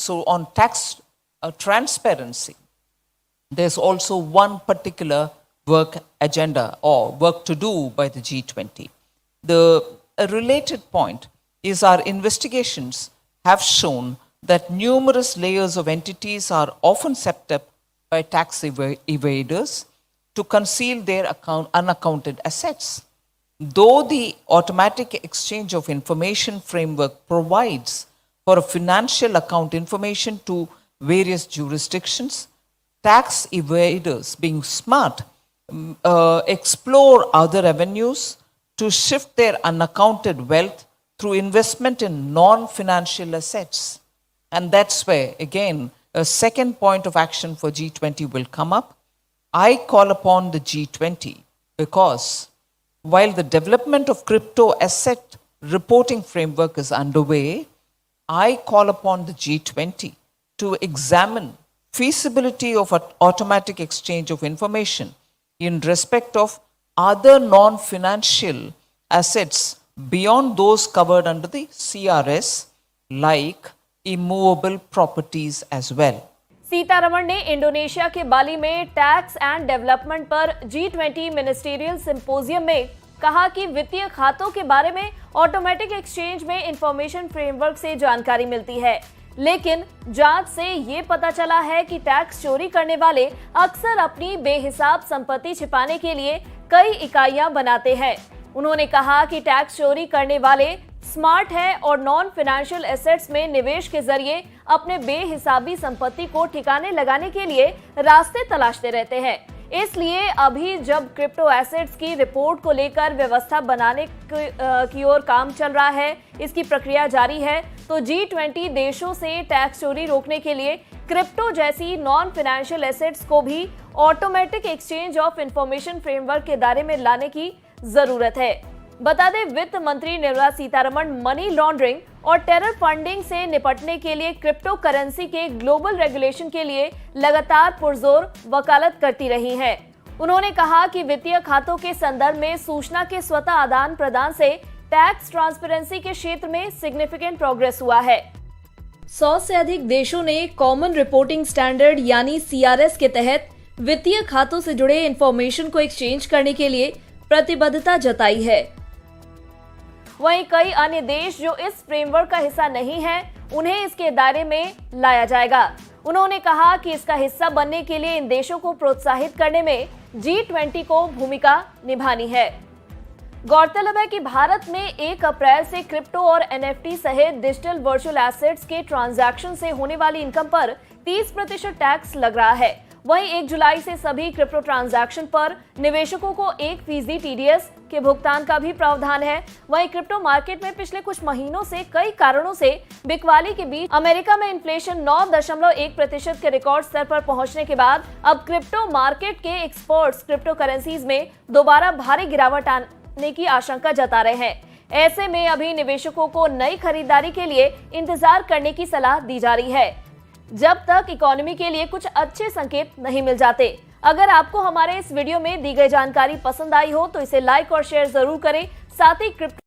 So on tax transparency, there's also one particular work agenda or work to do by the G20. A related point is our investigations have shown that numerous layers of entities are often set up by tax evaders to conceal their unaccounted assets. Though the automatic exchange of information framework provides for a financial account information to various jurisdictions, tax evaders, being smart, explore other avenues to shift their unaccounted wealth through investment in non-financial assets. And that's where, again, a second point of action for G20 will come up. I call upon the G20 because while the development of crypto asset reporting framework is underway, I call upon the G20 to examine feasibility of automatic exchange of information in respect of other non-financial assets beyond those covered under the CRS, like immovable properties as well. Sitharaman ने Indonesia के बाली में tax and development पर G20 ministerial symposium में कहा कि वित्तीय खातों के बारे में ऑटोमेटिक एक्सचेंज में इंफॉर्मेशन फ्रेमवर्क से जानकारी मिलती है, लेकिन जांच से ये पता चला है कि टैक्स चोरी करने वाले अक्सर अपनी बेहिसाब संपत्ति छिपाने के लिए कई इकाइयां बनाते हैं। उन्होंने कहा कि टैक्स चोरी करने वाले स्मार्ट है और नॉन फाइनेंशियल एसेट्स में निवेश के जरिए अपने बेहिसाबी संपत्ति को ठिकाने लगाने के लिए रास्ते तलाशते रहते हैं। इसलिए अभी जब क्रिप्टो एसेट्स की रिपोर्ट को लेकर व्यवस्था बनाने की ओर काम चल रहा है, इसकी प्रक्रिया जारी है, तो G20 देशों से टैक्स चोरी रोकने के लिए क्रिप्टो जैसी नॉन फाइनेंशियल एसेट्स को भी automatic exchange of information framework के दायरे में लाने की जरूरत है। बता दें, वित्त मंत्री निर्मला सीतारमण मनी लॉन्ड्रिंग और टेरर फंडिंग से निपटने के लिए क्रिप्टो करेंसी के ग्लोबल रेगुलेशन के लिए लगातार पुरजोर वकालत करती रही हैं। उन्होंने कहा कि वित्तीय खातों के संदर्भ में सूचना के स्वतः आदान प्रदान से टैक्स ट्रांसपेरेंसी के क्षेत्र में सिग्निफिकेंट प्रोग्रेस हुआ है। 100 से अधिक देशों ने कॉमन रिपोर्टिंग स्टैंडर्ड यानी CRS के तहत वित्तीय खातों से जुड़े इंफॉर्मेशन को एक्सचेंज करने के लिए प्रतिबद्धता जताई है। वहीं कई अन्य देश जो इस फ्रेमवर्क का हिस्सा नहीं हैं, उन्हें इसके दायरे में लाया जाएगा। उन्होंने कहा कि इसका हिस्सा बनने के लिए इन देशों को प्रोत्साहित करने में G20 को भूमिका निभानी है। गौरतलब है कि भारत में 1 अप्रैल से क्रिप्टो और NFT सहित डिजिटल वर्चुअल एसेट्स के ट्रांजैक्शन से होने वाली इनकम पर 30% टैक्स लग रहा है। वहीं 1 जुलाई से सभी क्रिप्टो ट्रांजैक्शन पर निवेशकों को 1% TDS के भुगतान का भी प्रावधान है। वहीं क्रिप्टो मार्केट में पिछले कुछ महीनों से कई कारणों से बिकवाली के बीच अमेरिका में इन्फ्लेशन 9.1% के रिकॉर्ड स्तर पर पहुंचने के बाद अब क्रिप्टो मार्केट के एक्सपर्ट्स क्रिप्टो करेंसीज में दोबारा भारी गिरावट आने की आशंका जता रहे हैं। ऐसे में अभी निवेशकों को नई खरीदारी के लिए इंतजार करने की सलाह दी जा रही है, जब तक इकोनॉमी के लिए कुछ अच्छे संकेत नहीं मिल जाते। अगर आपको हमारे इस वीडियो में दी गई जानकारी पसंद आई हो तो इसे लाइक और शेयर जरूर करें। साथ ही क्रिप्टो